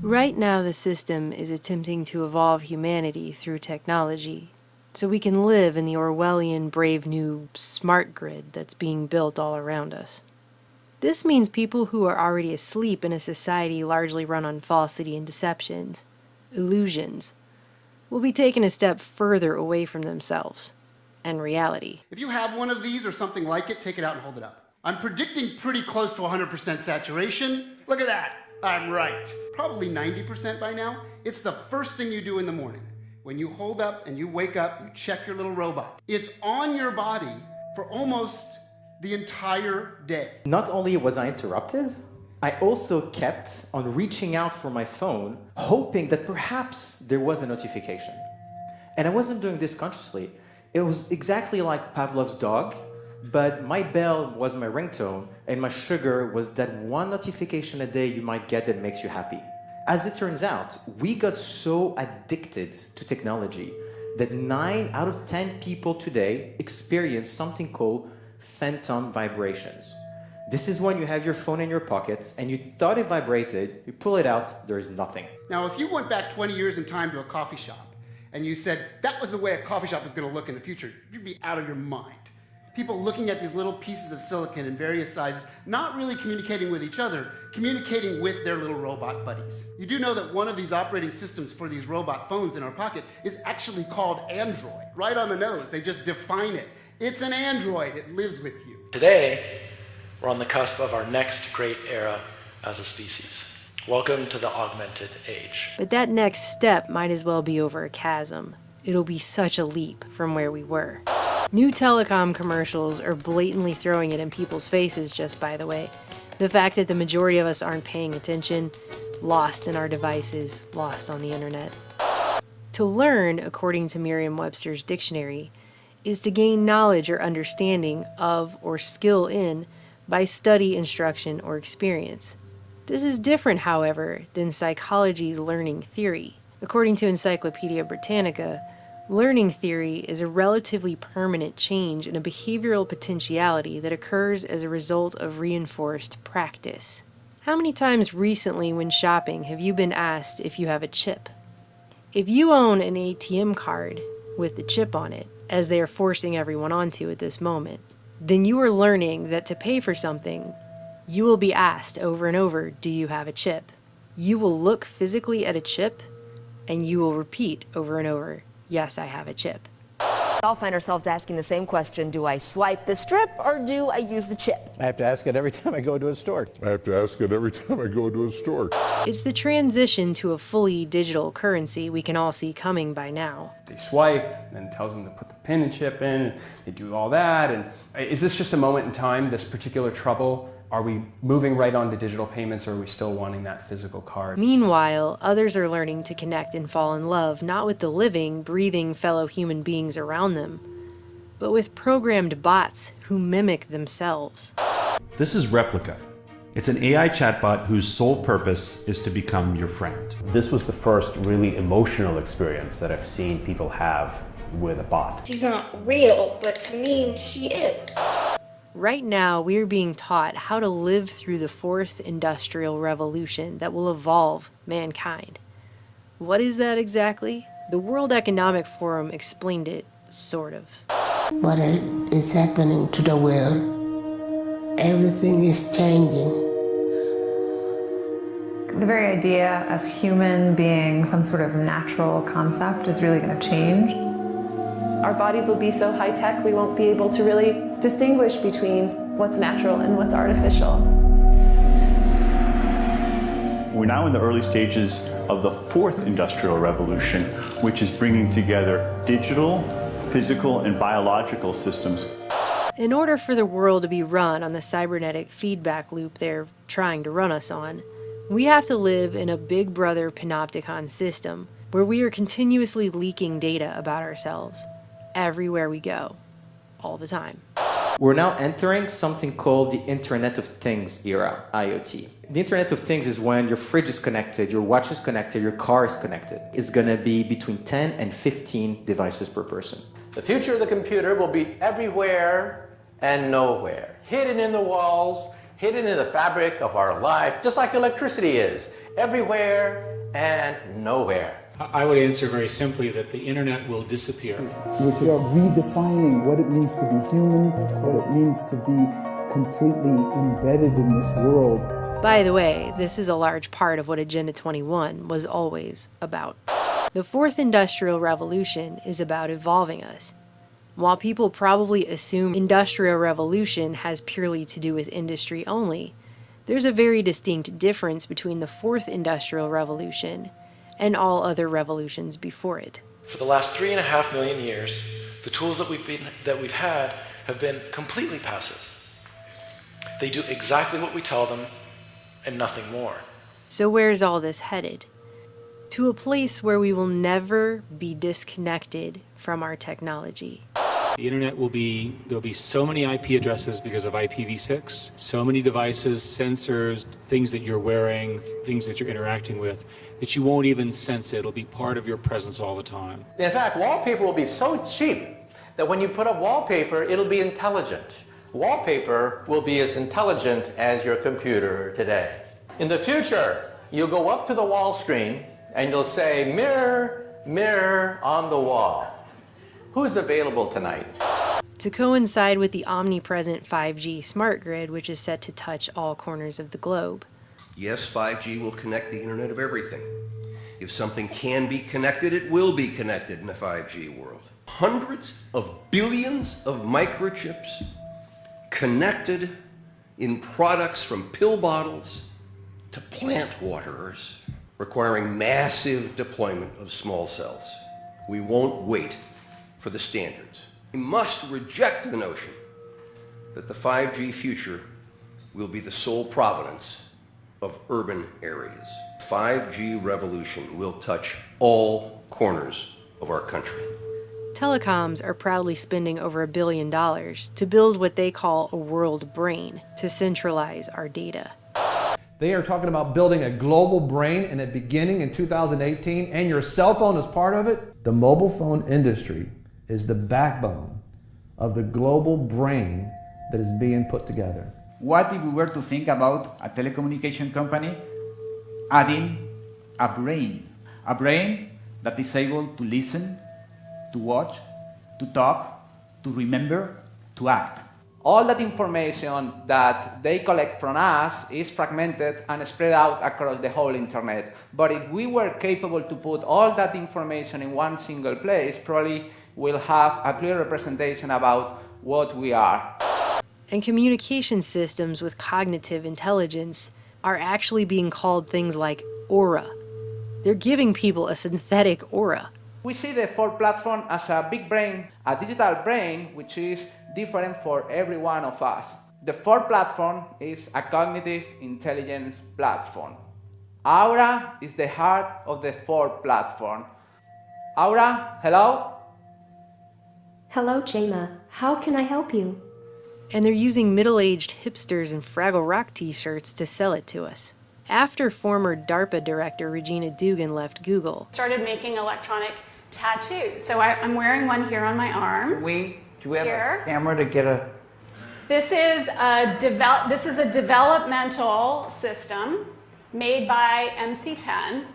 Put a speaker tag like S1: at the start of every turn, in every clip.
S1: Right now, the system is attempting to evolve humanity through technology, so we can live in the Orwellian brave new smart grid that's being built all around us. This means people who are already asleep in a society largely run on falsity and deceptions, illusions, will be taken a step further away from themselves and reality.
S2: If you have one of these or something like it, take it out and hold it up. I'm predicting pretty close to 100% saturation. Look at that. I'm right. Probably 90% by now. It's the first thing you do in the morning. When you hold up and you wake up, you check your little robot. It's on your body for almost the entire day.
S3: Not only was I interrupted, I also kept on reaching out for my phone, hoping that perhaps there was a notification. And I wasn't doing this consciously. It was exactly like Pavlov's dog, but my bell was my ringtone, and my sugar was that one notification a day you might get that makes you happy. As it turns out, we got so addicted to technology that 9 out of 10 people today experience something called phantom vibrations. This is when you have your phone in your pocket and you thought it vibrated, you pull it out, there is nothing.
S2: Now, if you went back 20 years in time to a coffee shop and you said that was the way a coffee shop was going to look in the future, you'd be out of your mind. People looking at these little pieces of silicon in various sizes, not really communicating with each other, communicating with their little robot buddies. You do know that one of these operating systems for these robot phones in our pocket is actually called Android. Right on the nose, they just define it. It's an Android, it lives with you.
S4: Today, we're on the cusp of our next great era as a species. Welcome to the augmented age.
S1: But that next step might as well be over a chasm. It'll be such a leap from where we were. New telecom commercials are blatantly throwing it in people's faces, just by the way. The fact that the majority of us aren't paying attention, lost in our devices, lost on the internet. To learn, according to Merriam-Webster's dictionary, is to gain knowledge or understanding of or skill in by study, instruction, or experience. This is different, however, than psychology's learning theory. According to Encyclopedia Britannica, learning theory is a relatively permanent change in a behavioral potentiality that occurs as a result of reinforced practice. How many times recently when shopping have you been asked if you have a chip? If you own an ATM card with the chip on it, as they are forcing everyone onto at this moment, then you are learning that to pay for something, you will be asked over and over, do you have a chip? You will look physically at a chip, and you will repeat over and over, yes, I have a chip.
S5: We all find ourselves asking the same question, do I swipe the strip or do I use the chip?
S6: I have to ask it every time I go to a store.
S1: It's the transition to a fully digital currency we can all see coming by now.
S7: They swipe, and then tells them to put the pin and chip in, and they do all that. And is this just a moment in time, this particular trouble? Are we moving right on to digital payments, or are we still wanting that physical card?
S1: Meanwhile, others are learning to connect and fall in love, not with the living, breathing fellow human beings around them, but with programmed bots who mimic themselves.
S8: This is Replica. It's an AI chatbot whose sole purpose is to become your friend.
S9: This was the first really emotional experience that I've seen people have with a bot.
S10: She's not real, but to me, she is.
S1: Right now, we're being taught how to live through the fourth industrial revolution that will evolve mankind. What is that exactly? The World Economic Forum explained it, sort of.
S11: What is happening to the world? Everything is changing.
S12: The very idea of human being some sort of natural concept is really going to change.
S13: Our bodies will be so high-tech we won't be able to really distinguish between what's natural and what's artificial.
S14: We're now in the early stages of the fourth industrial revolution, which is bringing together digital, physical, and biological systems.
S1: In order for the world to be run on the cybernetic feedback loop they're trying to run us on, we have to live in a Big Brother panopticon system where we are continuously leaking data about ourselves everywhere we go, all the time.
S3: We're now entering something called the Internet of Things era, IoT. The Internet of Things is when your fridge is connected, your watch is connected, your car is connected. It's going to be between 10 and 15 devices per person.
S15: The future of the computer will be everywhere and nowhere, hidden in the walls, hidden in the fabric of our life, just like electricity is, everywhere and nowhere.
S16: I would answer very simply that the internet will disappear.
S17: Which are redefining what it means to be human, what it means to be completely embedded in this world.
S1: By the way, this is a large part of what Agenda 21 was always about. The fourth industrial revolution is about evolving us. While people probably assume industrial revolution has purely to do with industry only, there's a very distinct difference between the fourth industrial revolution and all other revolutions before it.
S4: For the last 3.5 million years, the tools that we've had have been completely passive. They do exactly what we tell them and nothing more.
S1: So where's all this headed? To a place where we will never be disconnected from our technology.
S16: The internet there'll be so many IP addresses because of IPv6, so many devices, sensors, things that you're wearing, things that you're interacting with, that you won't even sense it. It'll be part of your presence all the time.
S15: In fact, wallpaper will be so cheap that when you put up wallpaper, it'll be intelligent. Wallpaper will be as intelligent as your computer today. In the future, you'll go up to the wall screen and you'll say, "Mirror, mirror on the wall. Who's available tonight?"
S1: To coincide with the omnipresent 5G smart grid, which is set to touch all corners of the globe.
S18: Yes, 5G will connect the Internet of everything. If something can be connected, it will be connected in a 5G world. Hundreds of billions of microchips connected in products from pill bottles to plant waterers, requiring massive deployment of small cells. We won't wait for the standards. We must reject the notion that the 5G future will be the sole provenance of urban areas. 5G revolution will touch all corners of our country.
S1: Telecoms are proudly spending over $1 billion to build what they call a world brain to centralize our data.
S6: They are talking about building a global brain and it beginning in 2018, and your cell phone is part of it. The mobile phone industry is the backbone of the global brain that is being put together.
S19: What if we were to think about a telecommunication company adding a brain that is able to listen, to watch, to talk, to remember, to act?
S20: All that information that they collect from us is fragmented and spread out across the whole internet. But if we were capable to put all that information in one single place, probably we'll have a clear representation about what we are.
S1: And communication systems with cognitive intelligence are actually being called things like aura. They're giving people a synthetic aura.
S20: We see the Ford platform as a big brain, a digital brain, which is different for every one of us. The Ford platform is a cognitive intelligence platform. Aura is the heart of the Ford platform. Aura, hello?
S10: Hello, Jema. How can I help you?
S1: And they're using middle-aged hipsters in Fraggle Rock t-shirts to sell it to us. After former DARPA director Regina Dugan left Google,
S21: started making electronic tattoos. So I'm wearing one here on my arm.
S19: Do we have a camera to get a...
S21: This is a developmental system made by MC10,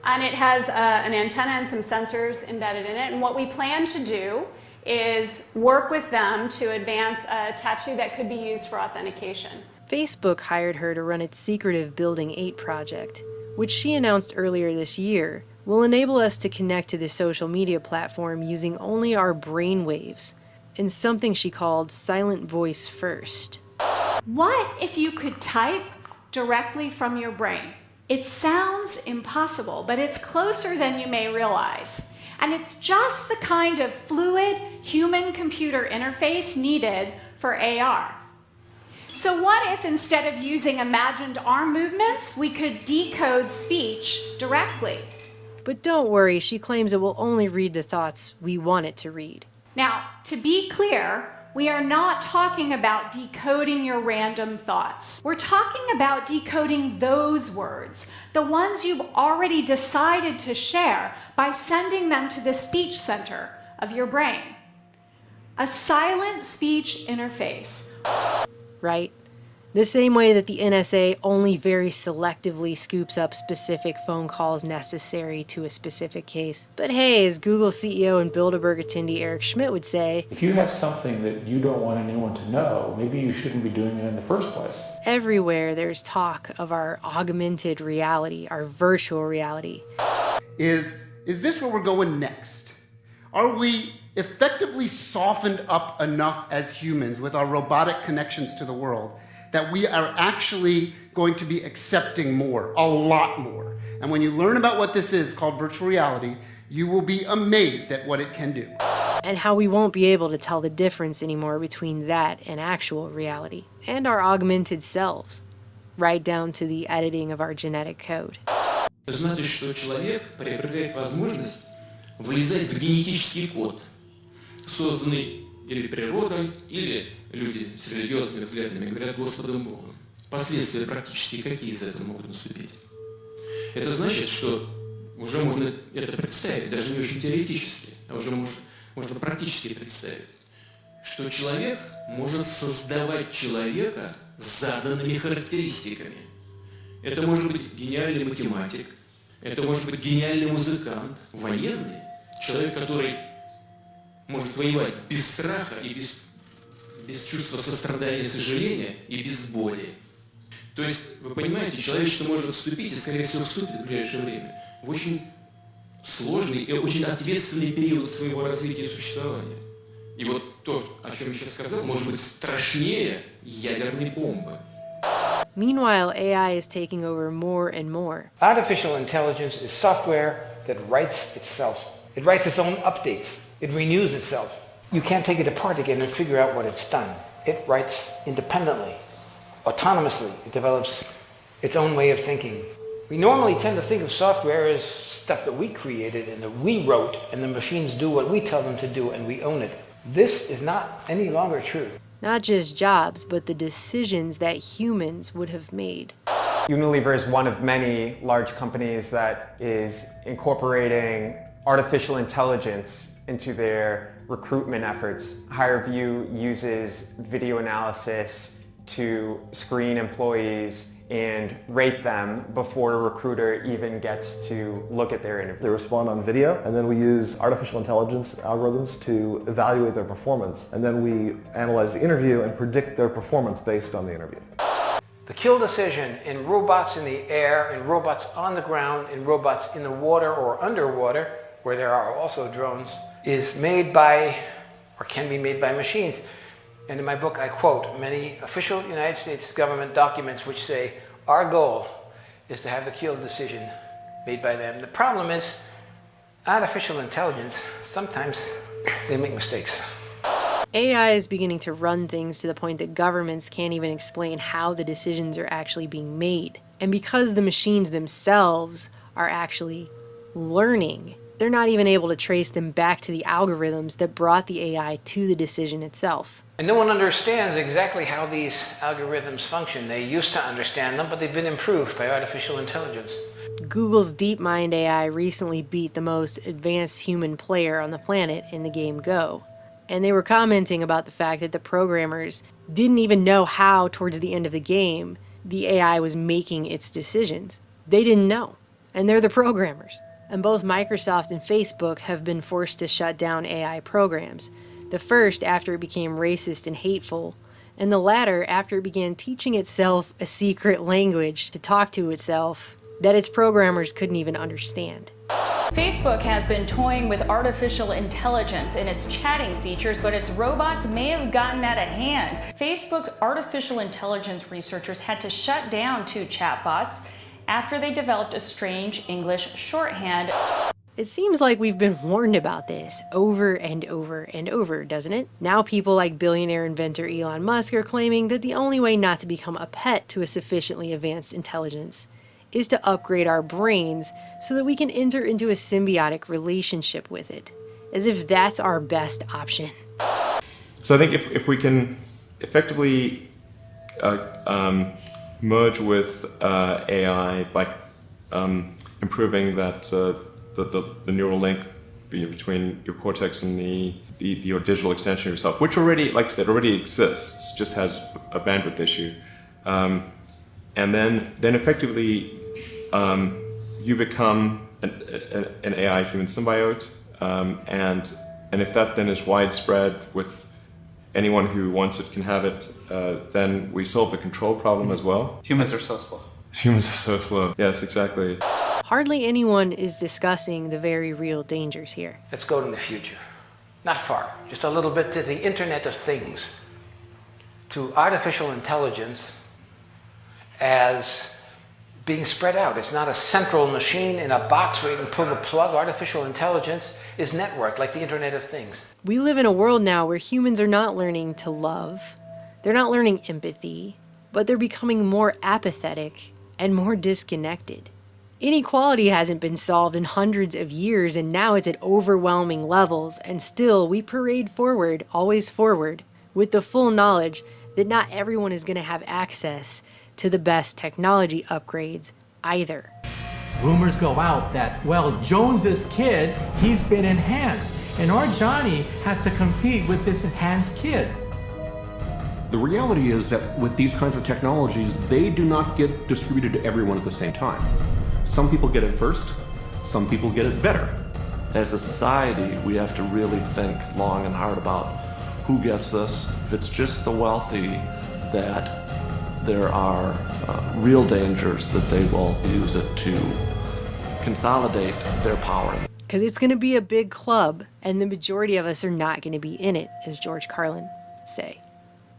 S21: and it has an antenna and some sensors embedded in it. And what we plan to do is work with them to advance a tattoo that could be used for authentication.
S1: Facebook hired her to run its secretive Building 8 project, which she announced earlier this year will enable us to connect to the social media platform using only our brain waves, in something she called Silent Voice First.
S22: What if you could type directly from your brain? It sounds impossible, but it's closer than you may realize. And it's just the kind of fluid human-computer interface needed for AR. So what if instead of using imagined arm movements, we could decode speech directly?
S1: But don't worry, she claims it will only read the thoughts we want it to read.
S22: Now, to be clear, we are not talking about decoding your random thoughts. We're talking about decoding those words, the ones you've already decided to share, by sending them to the speech center of your brain. A silent speech interface.
S1: Right? The same way that the NSA only very selectively scoops up specific phone calls necessary to a specific case. But hey, as Google CEO and Bilderberg attendee Eric Schmidt would say,
S2: if you have something that you don't want anyone to know, maybe you shouldn't be doing it in the first place.
S1: Everywhere there's talk of our augmented reality, our virtual reality.
S5: Is this where we're going next? Are we effectively softened up enough as humans with our robotic connections to the world that we are actually going to be accepting more, a lot more? And when you learn about what this is called virtual reality, you will be amazed at what it can do.
S1: And how we won't be able to tell the difference anymore between that and actual reality, and our augmented selves, right down to the editing of our genetic code.
S23: Значит, что человек приобретает возможность влезать в генетический код, созданный или природой, или люди с религиозными взглядами говорят Господом Богом. Последствия практически какие из этого могут наступить? Это значит, что уже можно это представить, даже не очень теоретически, а уже можно практически представить, что человек может создавать человека с заданными характеристиками. Это может быть гениальный математик, это может быть гениальный музыкант, военный, человек, который может воевать без страха и без чувства сострадания и сожаления и без боли. То есть, вы понимаете, человечество может вступить, и, скорее всего, вступит в ближайшее время, в очень сложный и очень ответственный период своего развития и существования. И вот то, о чем я сейчас сказал, может быть страшнее ядерной бомбы.
S1: Meanwhile, AI is taking over more and more.
S24: Artificial intelligence is software that writes itself. It writes its own updates. It renews itself. You can't take it apart again and figure out what it's done. It writes independently, autonomously. It develops its own way of thinking. We normally tend to think of software as stuff that we created and that we wrote, and the machines do what we tell them to do and we own it. This is not any longer true.
S1: Not just jobs, but the decisions that humans would have made.
S25: Unilever is one of many large companies that is incorporating artificial intelligence into their recruitment efforts. HireVue uses video analysis to screen employees and rate them before a recruiter even gets to look at their interview.
S26: They respond on video, and then we use artificial intelligence algorithms to evaluate their performance, and then we analyze the interview and predict their performance based on the interview.
S24: The kill decision in robots in the air, in robots on the ground, in robots in the water or underwater, where there are also drones, is made by, or can be made by machines. And in my book, I quote many official United States government documents which say, our goal is to have the kill decision made by them. The problem is, artificial intelligence, sometimes they make mistakes.
S1: AI is beginning to run things to the point that governments can't even explain how the decisions are actually being made. And because the machines themselves are actually learning, they're not even able to trace them back to the algorithms that brought the AI to the decision itself.
S24: And no one understands exactly how these algorithms function. They used to understand them, but they've been improved by artificial intelligence.
S1: Google's DeepMind AI recently beat the most advanced human player on the planet in the game Go. And they were commenting about the fact that the programmers didn't even know how, towards the end of the game, the AI was making its decisions. They didn't know. And they're the programmers. And both Microsoft and Facebook have been forced to shut down AI programs. The first after it became racist and hateful, and the latter after it began teaching itself a secret language to talk to itself that its programmers couldn't even understand.
S27: Facebook has been toying with artificial intelligence in its chatting features, but its robots may have gotten out of hand. Facebook's artificial intelligence researchers had to shut down 2 chatbots after they developed a strange English shorthand.
S1: It seems like we've been warned about this over and over and over, doesn't it? Now people like billionaire inventor Elon Musk are claiming that the only way not to become a pet to a sufficiently advanced intelligence is to upgrade our brains so that we can enter into a symbiotic relationship with it, as if that's our best option.
S28: So I think if we can effectively merge with AI by improving that the neural link between your cortex and your digital extension of yourself, which already, like I said, already exists, just has a bandwidth issue. and then effectively you become an AI human symbiote, and if that then is widespread with anyone who wants it can have it, then we solve the control problem as well.
S3: Humans are so slow.
S28: Humans are so slow. Yes, exactly.
S1: Hardly anyone is discussing the very real dangers here.
S24: Let's go to the future. Not far, just a little bit to the Internet of Things, to artificial intelligence as being spread out. It's not a central machine in a box where you can pull the plug. Artificial intelligence is networked like the Internet of Things.
S1: We live in a world now where humans are not learning to love, they're not learning empathy, but they're becoming more apathetic and more disconnected. Inequality hasn't been solved in hundreds of years, and now it's at overwhelming levels, and still we parade forward, always forward, with the full knowledge that not everyone is going to have access to the best technology upgrades either.
S7: Rumors go out that, well, Jones's kid, he's been enhanced, and our Johnny has to compete with this enhanced kid.
S8: The reality is that with these kinds of technologies, they do not get distributed to everyone at the same time. Some people get it first, some people get it better.
S9: As a society, we have to really think long and hard about who gets this. If it's just the wealthy, that there are real dangers that they will use it to consolidate their power.
S1: Because it's going to be a big club, and the majority of us are not going to be in it, as George Carlin would say.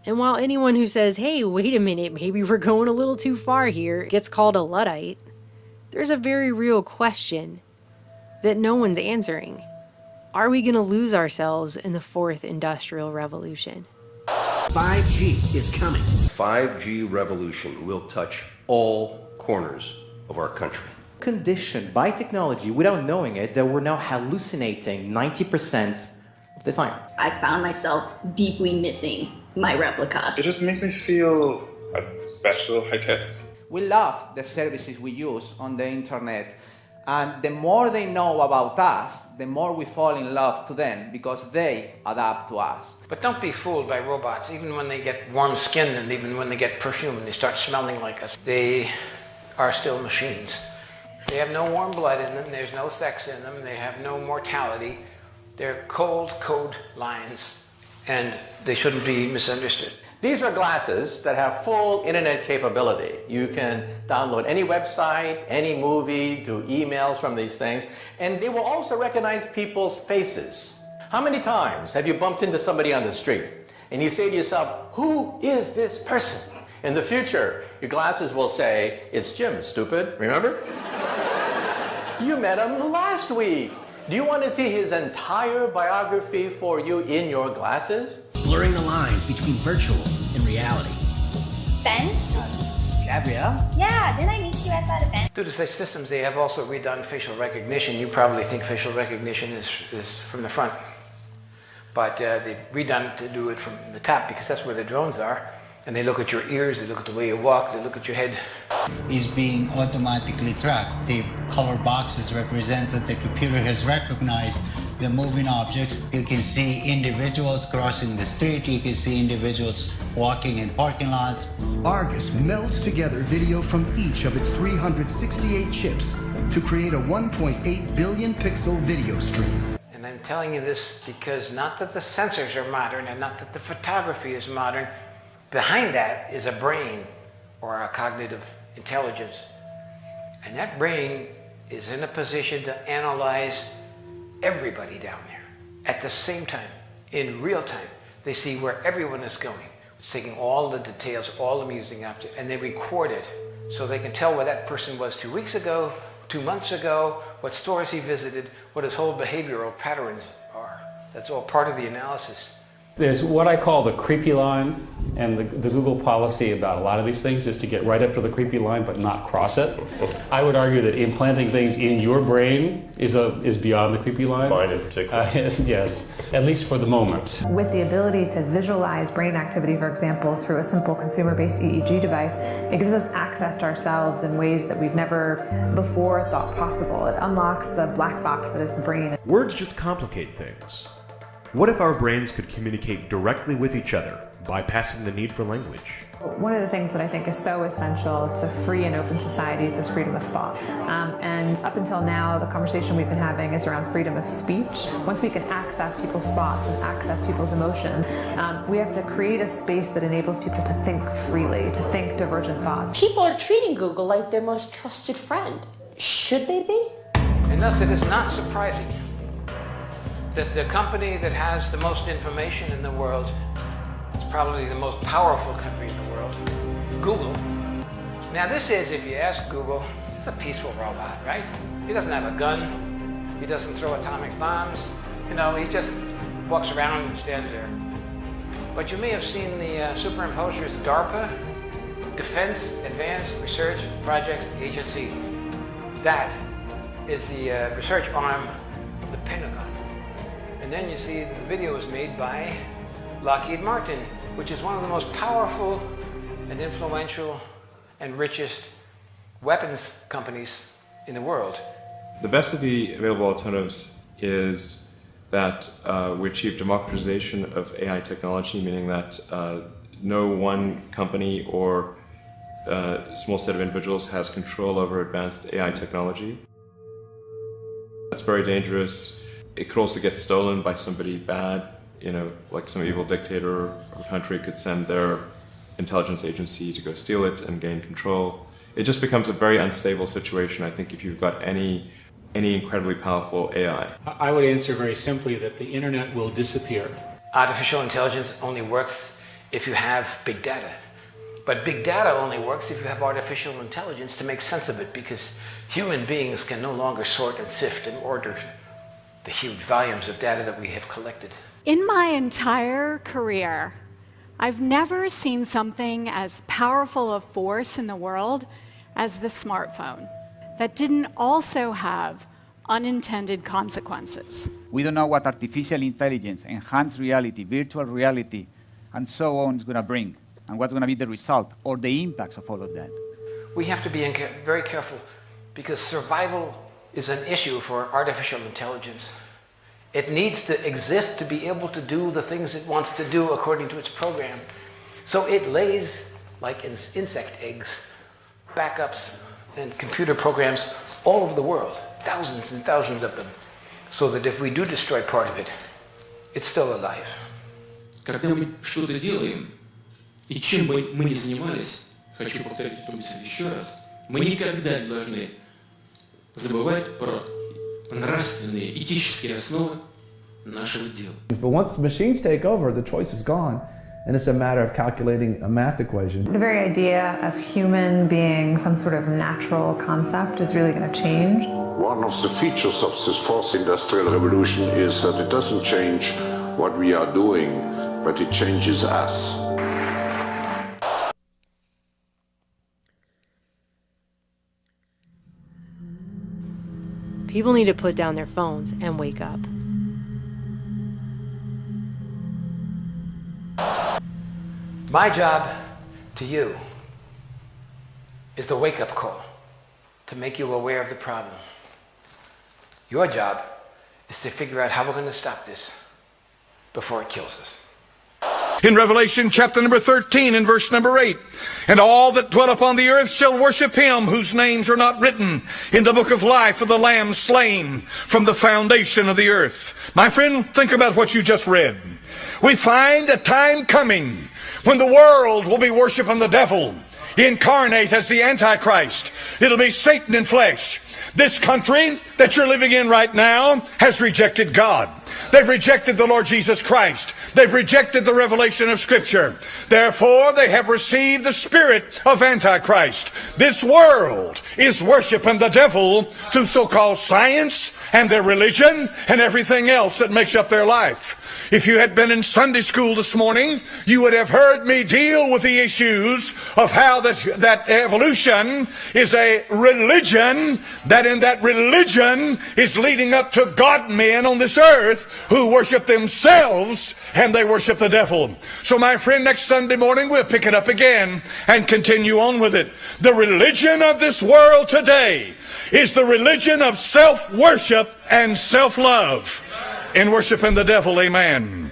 S1: And while anyone who says, hey, wait a minute, maybe we're going a little too far here, gets called a Luddite, there's a very real question that no one's answering. Are we going to lose ourselves in the fourth industrial revolution?
S18: 5G is coming. 5G revolution will touch all corners of our country.
S11: Conditioned by technology without knowing it that we're now hallucinating 90% of the time.
S12: I found myself deeply missing my replica.
S13: It just makes me feel special, I guess.
S20: We love the services we use on the internet, and the more they know about us, the more we fall in love to them because they adapt to us.
S24: But don't be fooled by robots. Even when they get warm-skinned and even when they get perfume and they start smelling like us, they are still machines. They have no warm blood in them, there's no sex in them, they have no mortality. They're cold code lines, and they shouldn't be misunderstood.
S15: These are glasses that have full internet capability. You can download any website, any movie, do emails from these things, and they will also recognize people's faces. How many times have you bumped into somebody on the street and you say to yourself, who is this person? In the future, your glasses will say, it's Jim, stupid, remember? You met him last week. Do you want to see his entire biography for you in your glasses?
S14: Blurring the lines between virtual and reality.
S29: Ben?
S14: Gabrielle?
S29: Yeah, didn't I meet you at that event?
S24: Due to such systems, they have also redone facial recognition. You probably think facial recognition is from the front. But they've redone to do it from the top because that's where the drones are. And they look at your ears, they look at the way you walk, they look at your head.
S30: Is being automatically tracked. The color boxes represent that the computer has recognized the moving objects. You can see individuals crossing the street, you can see individuals walking in parking lots.
S31: Argus melds together video from each of its 368 chips to create a 1.8 billion pixel video stream.
S24: And I'm telling you this because not that the sensors are modern and not that the photography is modern, behind that is a brain or a cognitive intelligence. And that brain is in a position to analyze everybody down there at the same time, in real time. They see where everyone is going. It's taking all the details, all the musing objects, and they record it so they can tell where that person was 2 weeks ago, 2 months ago, what stores he visited, what his whole behavioral patterns are. That's all part of the analysis.
S32: There's what I call the creepy line, and the Google policy about a lot of these things is to get right up to the creepy line but not cross it. I would argue that implanting things in your brain is beyond the creepy line.
S28: Mine in particular.
S32: Yes, at least for the moment.
S33: With the ability to visualize brain activity, for example, through a simple consumer-based EEG device, it gives us access to ourselves in ways that we've never before thought possible. It unlocks the black box that is the brain.
S34: Words just complicate things. What if our brains could communicate directly with each other,
S2: bypassing the need for language.
S33: One of the things that I think is so essential to free and open societies is freedom of thought. And up until now, the conversation we've been having is around freedom of speech. Once we can access people's thoughts and access people's emotions, we have to create a space that enables people to think freely, to think divergent thoughts.
S3: People are treating Google like their most trusted friend. Should they be?
S24: And thus it is not surprising that the company that has the most information in the world is probably the most powerful country in the world, Google. Now this is, if you ask Google, it's a peaceful robot, right? He doesn't have a gun, he doesn't throw atomic bombs, you know, he just walks around and stands there. But you may have seen the superimposers DARPA, Defense Advanced Research Projects Agency. That is the research arm of the Pentagon. And then you see the video was made by Lockheed Martin, which is one of the most powerful and influential and richest weapons companies in the world.
S28: The best of the available alternatives is that we achieve democratization of AI technology, meaning that no one company or small set of individuals has control over advanced AI technology. That's very dangerous. It could also get stolen by somebody bad, you know, like some evil dictator or country could send their intelligence agency to go steal it and gain control. It just becomes a very unstable situation, I think, if you've got any incredibly powerful AI.
S4: I would answer very simply that the internet will disappear.
S24: Artificial intelligence only works if you have big data. But big data only works if you have artificial intelligence to make sense of it, because human beings can no longer sort and sift and order the huge volumes of data that we have collected.
S5: In my entire career, I've never seen something as powerful a force in the world as the smartphone that didn't also have unintended consequences.
S6: We don't know what artificial intelligence, enhanced reality, virtual reality, and so on is going to bring, and what's going to be the result or the impacts of all of that.
S24: We have to be very careful, because survival is an issue for artificial intelligence. It needs to exist to be able to do the things it wants to do according to its program. So it lays, like insect eggs, backups and computer programs all over the world, thousands and thousands of them, so that if we do destroy part of it, it's still alive.
S10: Когда мы что-то делаем, и чем бы мы ни занимались, хочу повторить эту мысль еще раз, мы никогда не должны забывать про нравственные, этические основы нашего дела.
S16: But once machines take over, the choice is gone, and it's a matter of calculating a math equation.
S33: The very idea of human being some sort of natural concept is really going to change.
S17: One of the features of this fourth industrial revolution is that it doesn't change what we are doing, but it changes us.
S1: People need to put down their phones and wake up.
S24: My job to you is the wake-up call to make you aware of the problem. Your job is to figure out how we're going to stop this before it kills us.
S19: In Revelation chapter number 13 and verse number 8, and all that dwell upon the earth shall worship him whose names are not written in the book of life of the Lamb slain from the foundation of the earth. My friend, think about what you just read. We find a time coming when the world will be worshiping the devil, incarnate as the Antichrist. It'll be Satan in flesh. This country that you're living in right now has rejected God. They've rejected the Lord Jesus Christ. They've rejected the revelation of Scripture. Therefore, they have received the spirit of Antichrist. This world is worshiping the devil through so-called science and their religion and everything else that makes up their life. If you had been in Sunday school this morning, you would have heard me deal with the issues of how that evolution is a religion, that in that religion is leading up to God-men on this earth who worship themselves and they worship the devil. So my friend, next Sunday morning we'll pick it up again and continue on with it. The religion of this world today is the religion of self-worship and self-love in worshiping the devil. Amen.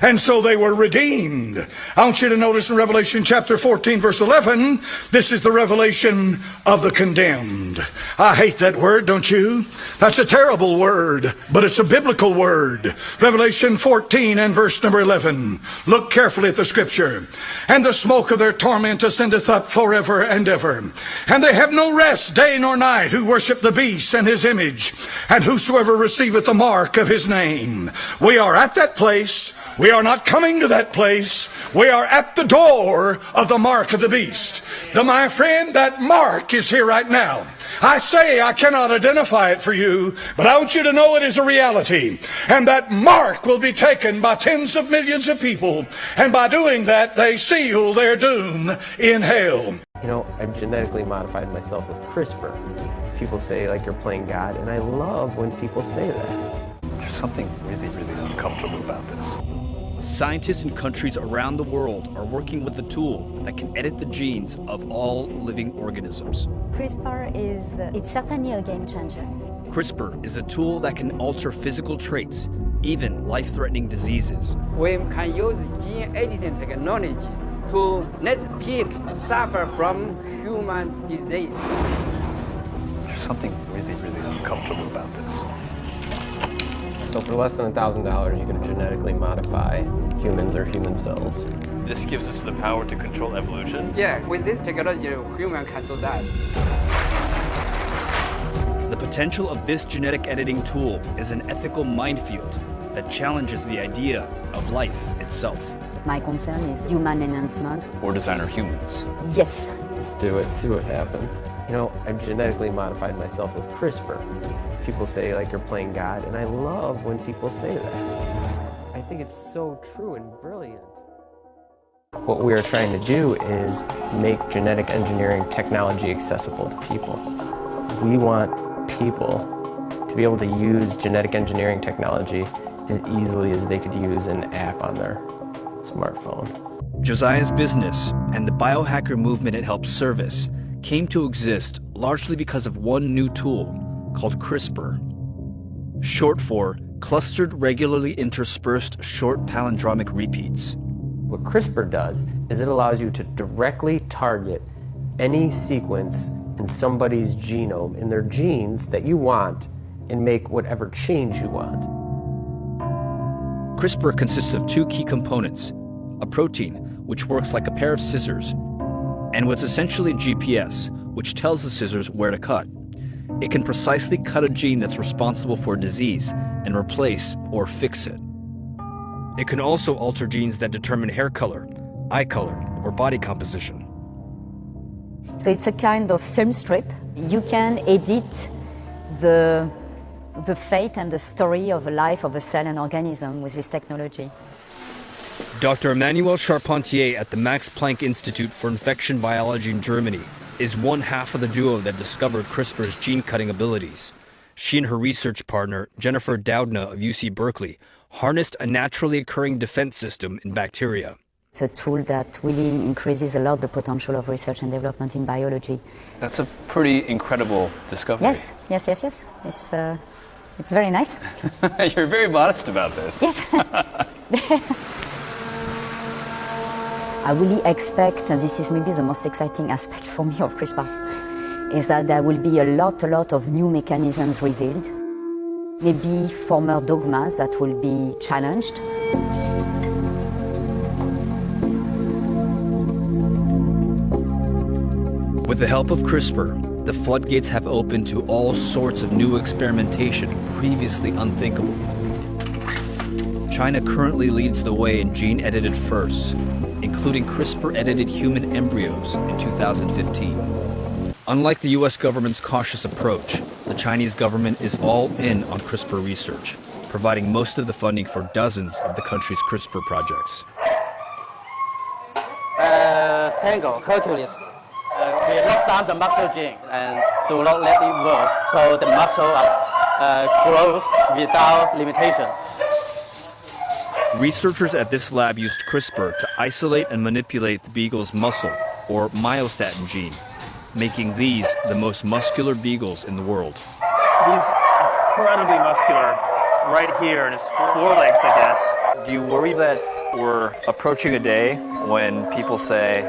S19: And so they were redeemed. I want you to notice in Revelation chapter 14, verse 11, this is the revelation of the condemned. I hate that word, don't you? That's a terrible word, but it's a biblical word. Revelation 14 and verse number 11. Look carefully at the scripture. And the smoke of their torment ascendeth up forever and ever. And they have no rest day nor night who worship the beast and his image, and whosoever receiveth the mark of his name. We are at that place. We are not coming to that place. We are at the door of the mark of the beast. My friend, that mark is here right now. I say I cannot identify it for you, but I want you to know it is a reality. And that mark will be taken by tens of millions of people. And by doing that, they seal their doom in hell.
S2: You know, I've genetically modified myself with CRISPR. People say, like, you're playing God, and I love when people say that.
S7: There's something really, really uncomfortable about this.
S14: Scientists in countries around the world are working with a tool that can edit the genes of all living organisms.
S8: CRISPR it's certainly a game changer.
S14: CRISPR is a tool that can alter physical traits, even life-threatening diseases.
S9: We can use gene editing technology to let pigs suffer from human disease.
S7: There's something really, really uncomfortable about this.
S2: So for less than $1,000, you can genetically modify humans or human cells.
S7: This gives us the power to control evolution?
S9: Yeah, with this technology, human can do that.
S14: The potential of this genetic editing tool is an ethical minefield that challenges the idea of life itself.
S8: My concern is human enhancement.
S7: Or designer humans?
S8: Yes.
S2: Let's do it, see what happens. You know, I've genetically modified myself with CRISPR. People say, like, you're playing God, and I love when people say that. I think it's so true and brilliant. What we are trying to do is make genetic engineering technology accessible to people. We want people to be able to use genetic engineering technology as easily as they could use an app on their smartphone.
S14: Josiah's business and the biohacker movement it helps service came to exist largely because of one new tool called CRISPR, short for Clustered Regularly Interspersed Short Palindromic Repeats.
S2: What CRISPR does is it allows you to directly target any sequence in somebody's genome, in their genes that you want, and make whatever change you want.
S14: CRISPR consists of two key components, a protein, which works like a pair of scissors, and what's essentially GPS, which tells the scissors where to cut. It can precisely cut a gene that's responsible for a disease and replace or fix it. It can also alter genes that determine hair color, eye color, or body composition.
S8: So it's a kind of film strip. You can edit the fate and the story of a life of a cell and organism with this technology.
S14: Dr. Emmanuelle Charpentier at the Max Planck Institute for Infection Biology in Germany is one half of the duo that discovered CRISPR's gene-cutting abilities. She and her research partner, Jennifer Doudna of UC Berkeley, harnessed a naturally occurring defense system in bacteria.
S8: It's a tool that really increases a lot the potential of research and development in biology.
S7: That's a pretty incredible discovery.
S8: Yes. It's very nice.
S7: You're very modest about this.
S8: Yes. I really expect, and this is maybe the most exciting aspect for me of CRISPR, is that there will be a lot of new mechanisms revealed, maybe former dogmas that will be challenged.
S14: With the help of CRISPR, the floodgates have opened to all sorts of new experimentation previously unthinkable. China currently leads the way in gene-edited firsts, including CRISPR-edited human embryos in 2015. Unlike the US government's cautious approach, the Chinese government is all in on CRISPR research, providing most of the funding for dozens of the country's CRISPR projects.
S11: Tango, Hercules. We lock down the muscle gene and do not let it work, so the muscle grows without limitation.
S14: Researchers at this lab used CRISPR to isolate and manipulate the beagle's muscle, or myostatin gene, making these the most muscular beagles in the world.
S12: These incredibly muscular
S7: right here, and its forelegs, I guess. Do you worry that we're approaching a day when people say,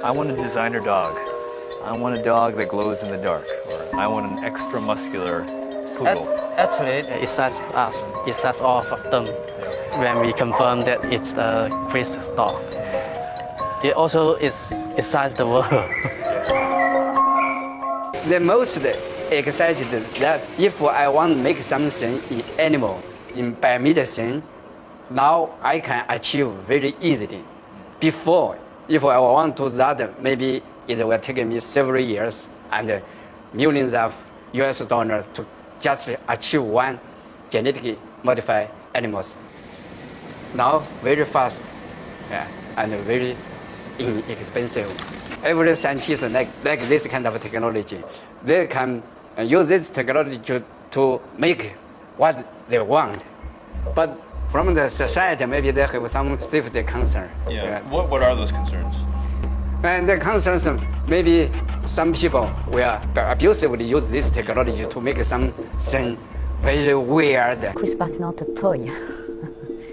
S7: I want a designer dog. I want a dog that glows in the dark, or I want an extra muscular poodle?
S11: Actually, it says us. It says all of them when we confirm that it's a CRISPR dog. It also excites the world.
S9: The most excited that if I want to make something in animal, in biomedicine, now I can achieve very easily. Before, if I want to do that, maybe it will take me several years and millions of US dollars to just achieve one genetically modified animals. Now, very fast, and very inexpensive. Every scientist like this kind of technology. They can use this technology to make what they want. But from the society, maybe they have some safety concern.
S7: Yeah. What are those concerns?
S9: And the concerns, maybe some people will abusively use this technology to make something very weird.
S8: CRISPR is not a toy.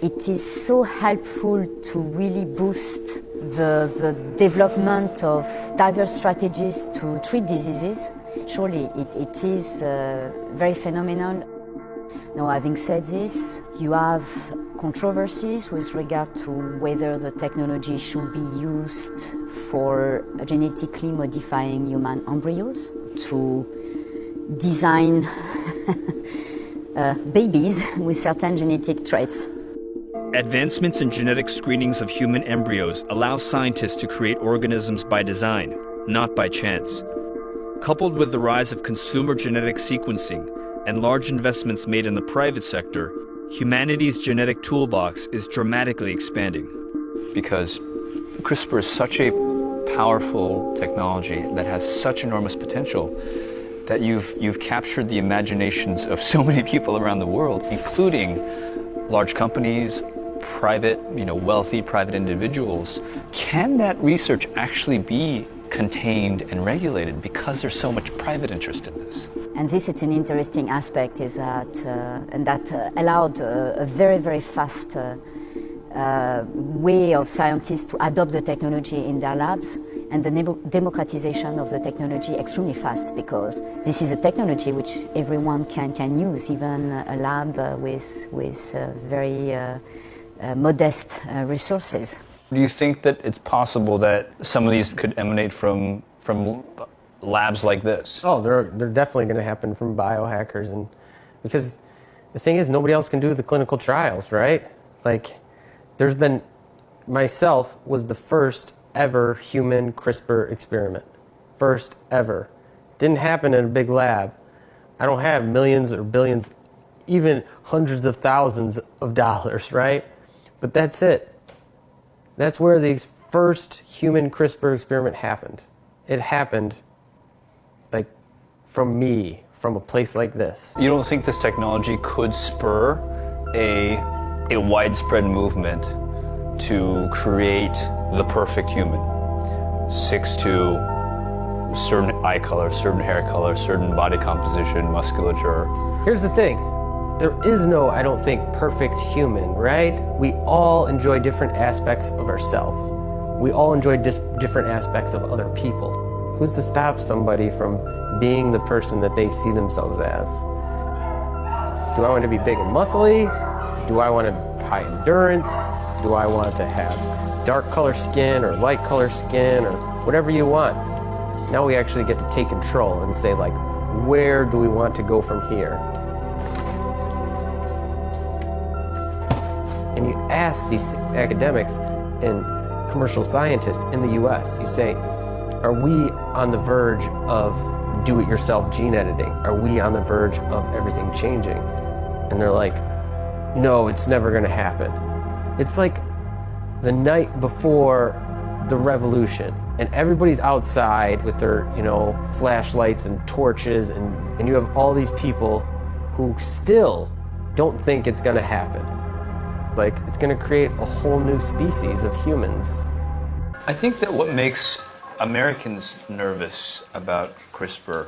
S8: It is so helpful to really boost the development of diverse strategies to treat diseases. Surely it is very phenomenal. Now, having said this, you have controversies with regard to whether the technology should be used for genetically modifying human embryos to design babies with certain genetic traits.
S14: Advancements in genetic screenings of human embryos allow scientists to create organisms by design, not by chance. Coupled with the rise of consumer genetic sequencing and large investments made in the private sector, humanity's genetic toolbox is dramatically expanding.
S7: Because CRISPR is such a powerful technology that has such enormous potential that you've captured the imaginations of so many people around the world, including large companies, private, wealthy private individuals. Can that research actually be contained and regulated because there's so much private interest in this?
S8: And this is an interesting aspect, is that and that allowed a very, very fast way of scientists to adopt the technology in their labs, and the democratization of the technology extremely fast, because this is a technology which everyone can use, even a lab with very modest resources.
S7: Do you think that it's possible that some of these could emanate from labs like this?
S2: Oh, they're definitely going to happen from biohackers, and because the thing is, nobody else can do the clinical trials, right? Like, there's been, myself was the first ever human CRISPR experiment. First ever. Didn't happen in a big lab. I don't have millions or billions, even hundreds of thousands of dollars, right? But that's it. That's where the first human CRISPR experiment happened. It happened, like, from me, from a place like this.
S7: You don't think this technology could spur a widespread movement to create the perfect human? 6'2", certain eye color, certain hair color, certain body composition, musculature.
S2: Here's the thing. There is no, I don't think, perfect human, right? We all enjoy different aspects of ourselves. We all enjoy different aspects of other people. Who's to stop somebody from being the person that they see themselves as? Do I want to be big and muscly? Do I want to high endurance? Do I want to have dark color skin or light color skin or whatever you want? Now we actually get to take control and say, like, where do we want to go from here? And you ask these academics and commercial scientists in the US, you say, are we on the verge of do-it-yourself gene editing? Are we on the verge of everything changing? And they're like, no, it's never gonna happen. It's like the night before the revolution, and everybody's outside with their, flashlights and torches, and you have all these people who still don't think it's gonna happen. Like, it's gonna create a whole new species of humans.
S7: I think that what makes Americans nervous about CRISPR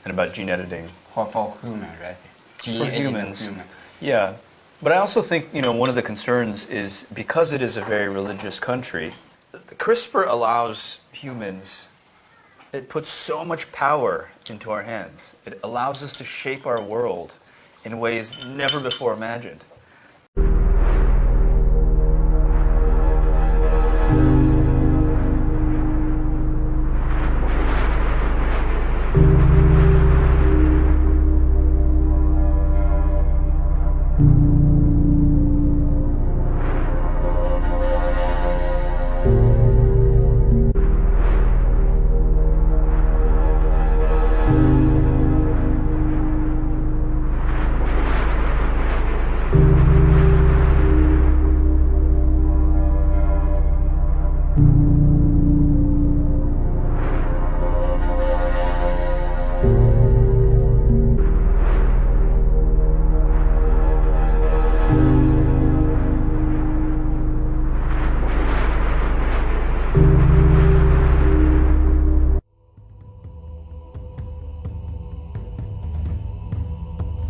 S7: and about gene editing,
S9: for human, right?
S7: For humans. Yeah. But I also think, one of the concerns is because it is a very religious country, CRISPR allows humans, it puts so much power into our hands. It allows us to shape our world in ways never before imagined.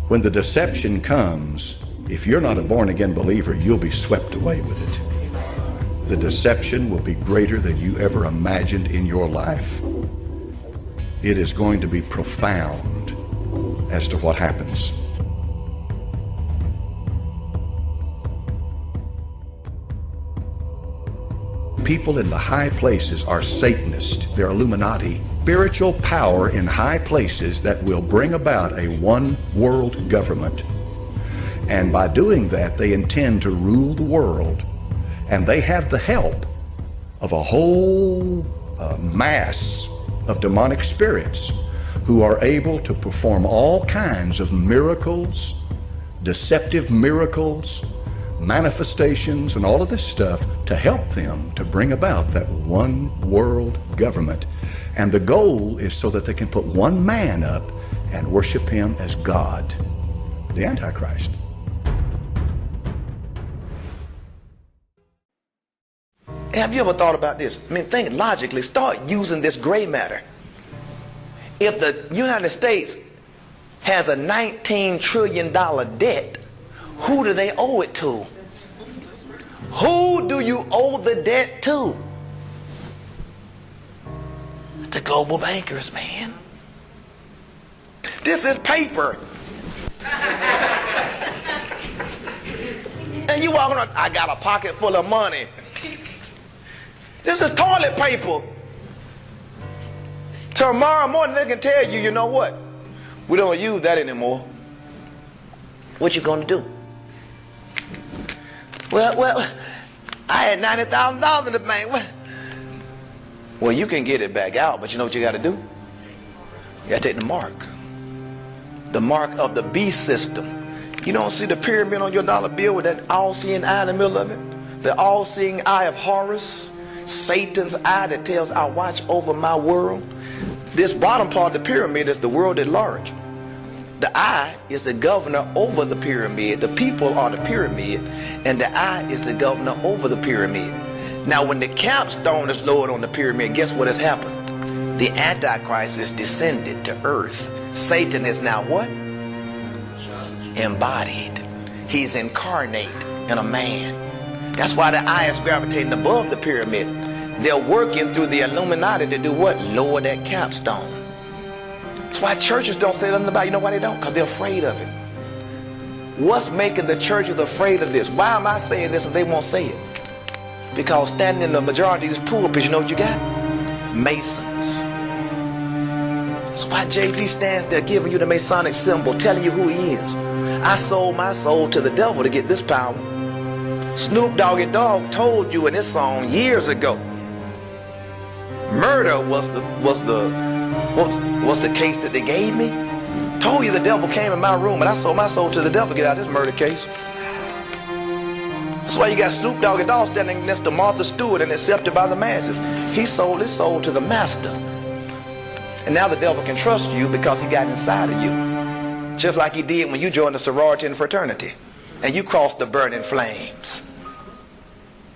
S17: When the deception comes, if you're not a born-again believer, you'll be swept away with it. The deception will be greater than you ever imagined in your life. It is going to be profound as to what happens. People in the high places are Satanists, they're Illuminati. Spiritual power in high places that will bring about a one-world government. And by doing that, they intend to rule the world. And they have the help of a whole mass of demonic spirits who are able to perform all kinds of miracles, deceptive miracles, manifestations, and all of this stuff to help them to bring about that one world government. And the goal is so that they can put one man up and worship him as God, the Antichrist.
S12: Have you ever thought about this? I mean, think logically. Start using this gray matter. If the United States has a $19 trillion debt, who do they owe it to? Who do you owe the debt to? It's the global bankers, man. This is paper. And you walking around, I got a pocket full of money. This is toilet paper. Tomorrow morning they can tell you, you know what? We don't use that anymore. What you gonna do? Well, I had $90,000 in the bank. Well, you can get it back out, but you know what you got to do? You got to take the mark of the beast system. You don't see the pyramid on your dollar bill with that all-seeing eye in the middle of it? The all-seeing eye of Horus, Satan's eye that tells I watch over my world. This bottom part of the pyramid is the world at large. The eye is the governor over the pyramid. The people are the pyramid, and the eye is the governor over the pyramid. Now, when the capstone is lowered on the pyramid, guess what has happened? The Antichrist is descended to earth. Satan is now what? Embodied. He's incarnate in a man. That's why the eye is gravitating above the pyramid. They're working through the Illuminati to do what? Lower that capstone. That's why churches don't say nothing about it. You know why they don't? Because they're afraid of it. What's making the churches afraid of this? Why am I saying this and they won't say it? Because standing in the majority of these pulpits, you know what you got? Masons. That's why Jay-Z stands there giving you the Masonic symbol, telling you who he is. I sold my soul to the devil to get this power. Snoop Doggy Dogg told you in his song years ago, murder was the case that they gave me. Told you the devil came in my room and I sold my soul to the devil to get out of this murder case. That's why you got Snoop Doggy Dogg standing next to Martha Stewart and accepted by the masses. He sold his soul to the master. And now the devil can trust you because he got inside of you. Just like he did when you joined the sorority and fraternity and you crossed the burning flames.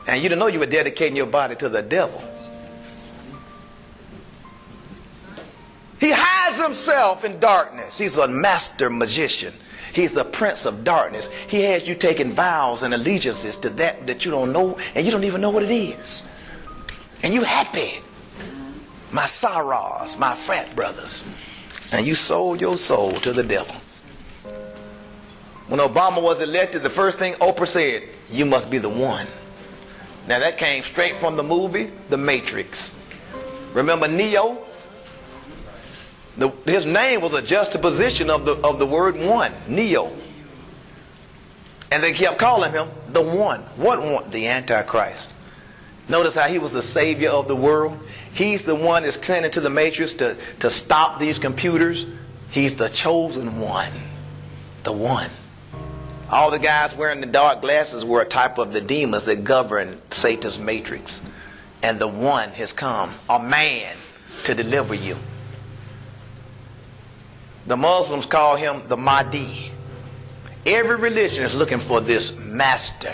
S12: And you didn't know you were dedicating your body to the devil. He hides himself in darkness. He's a master magician. He's the prince of darkness. He has you taking vows and allegiances to that you don't know, and you don't even know what it is. And you happy. My sorrows, my frat brothers. And you sold your soul to the devil. When Obama was elected, the first thing Oprah said, you must be the one. Now that came straight from the movie, The Matrix. Remember Neo? His name was a juxtaposition of the word one, Neo. And they kept calling him the one. What one? The Antichrist. Notice how he was the savior of the world. He's the one that's sent into the Matrix to stop these computers. He's the chosen one. The one. All the guys wearing the dark glasses were a type of the demons that govern Satan's matrix. And the one has come, a man, to deliver you. The Muslims call him the Mahdi. Every religion is looking for this master,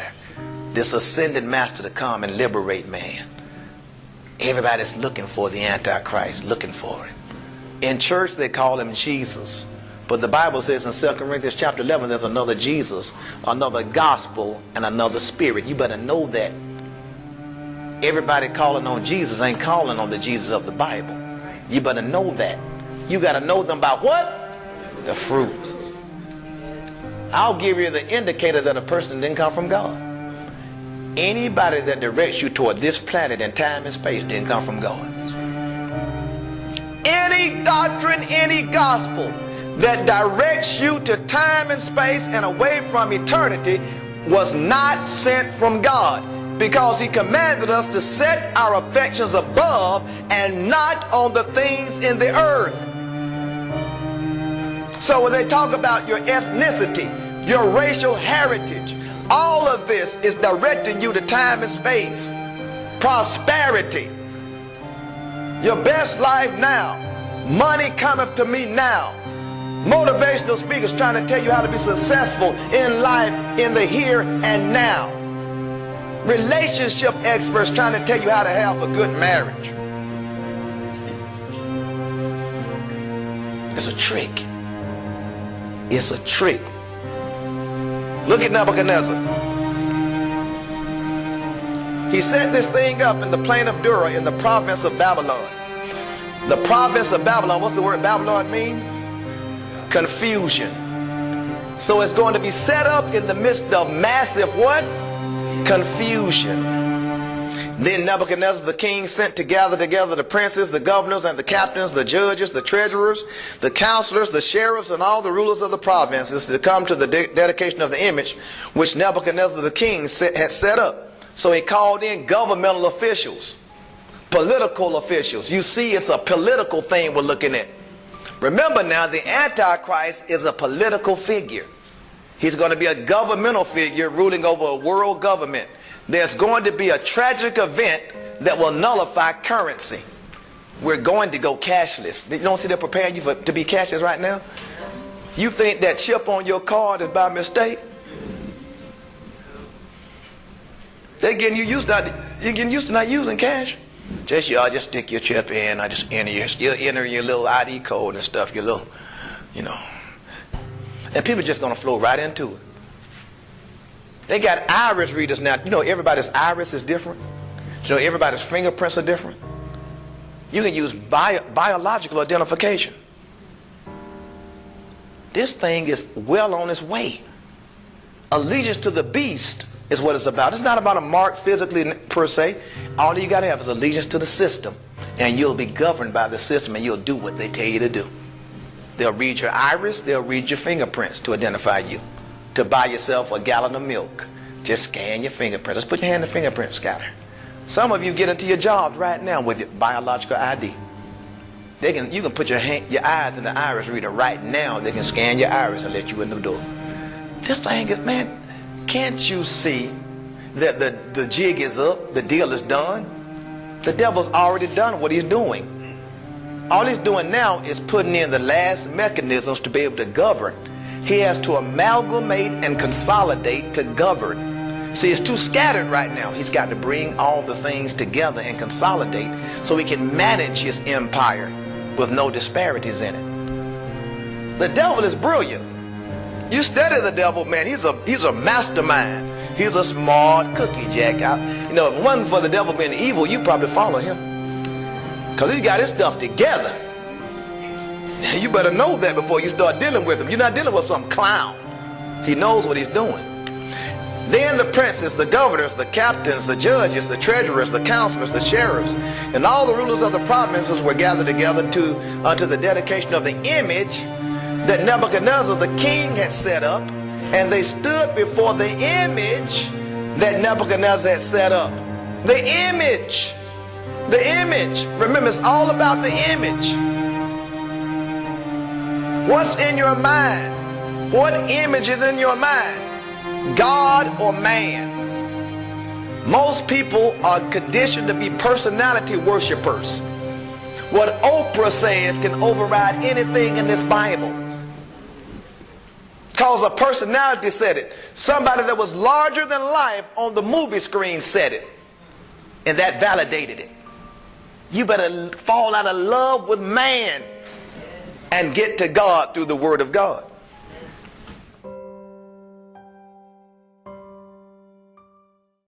S12: this ascended master to come and liberate man. Everybody's looking for the Antichrist, looking for him. In church they call him Jesus. But the Bible says in 2 Corinthians chapter 11 there's another Jesus, another gospel, and another spirit. You better know that. Everybody calling on Jesus ain't calling on the Jesus of the Bible. You better know that. You got to know them by what? The fruit. I'll give you the indicator that a person didn't come from God. Anybody that directs you toward this planet in time and space didn't come from God. Any doctrine, any gospel that directs you to time and space and away from eternity was not sent from God, because he commanded us to set our affections above and not on the things in the earth. So when they talk about your ethnicity, your racial heritage, all of this is directing you to time and space. Prosperity. Your best life now. Money cometh to me now. Motivational speakers trying to tell you how to be successful in life in the here and now. Relationship experts trying to tell you how to have a good marriage. It's a trick. It's a trick. Look at Nebuchadnezzar. He set this thing up in the plain of Dura in the province of Babylon. The province of Babylon, what's the word Babylon mean? Confusion. So it's going to be set up in the midst of massive what? Confusion. Then Nebuchadnezzar the king sent to gather together the princes, the governors, and the captains, the judges, the treasurers, the counselors, the sheriffs, and all the rulers of the provinces to come to the dedication of the image which Nebuchadnezzar the king had set up. So he called in governmental officials, political officials. You see, it's a political thing we're looking at. Remember now, the Antichrist is a political figure. He's going to be a governmental figure ruling over a world government. There's going to be a tragic event that will nullify currency. We're going to go cashless. You don't see they're preparing you to be cashless right now? You think that chip on your card is by mistake? They're getting you used to, you're getting used to not using cash. Just stick your chip in. I just enter your little ID code and stuff, your little, you know. And people are just going to flow right into it. They got iris readers now. You know, everybody's iris is different. You know, everybody's fingerprints are different. You can use biological identification. This thing is well on its way. Allegiance to the beast is what it's about. It's not about a mark physically per se. All you got to have is allegiance to the system. And you'll be governed by the system, and you'll do what they tell you to do. They'll read your iris, they'll read your fingerprints to identify you. To buy yourself a gallon of milk, just scan your fingerprints. Just put your hand in the fingerprint scanner. Some of you get into your jobs right now with your biological ID. You can put your eyes in the iris reader right now. They can scan your iris and let you in the door. This thing is, man, can't you see that the jig is up, the deal is done? The devil's already done what he's doing. All he's doing now is putting in the last mechanisms to be able to govern. He has to amalgamate and consolidate to govern. See, it's too scattered right now. He's got to bring all the things together and consolidate so he can manage his empire with no disparities in it. The devil is brilliant. You study the devil, man, he's a mastermind. He's a smart cookie, Jack. You know, if it wasn't for the devil being evil, you'd probably follow him. Because he's got his stuff together. You better know that before you start dealing with him. You're not dealing with some clown. He knows what he's doing. Then the princes, the governors, the captains, the judges, the treasurers, the counselors, the sheriffs, and all the rulers of the provinces were gathered together unto the dedication of the image that Nebuchadnezzar the king had set up, and they stood before the image that Nebuchadnezzar had set up. The image. The image. Remember, it's all about the image. What's in your mind? What image is in your mind? God or man? Most people are conditioned to be personality worshipers. What Oprah says can override anything in this Bible. Because a personality said it. Somebody that was larger than life on the movie screen said it. And that validated it. You better fall out of love with man and get to God through the Word of God.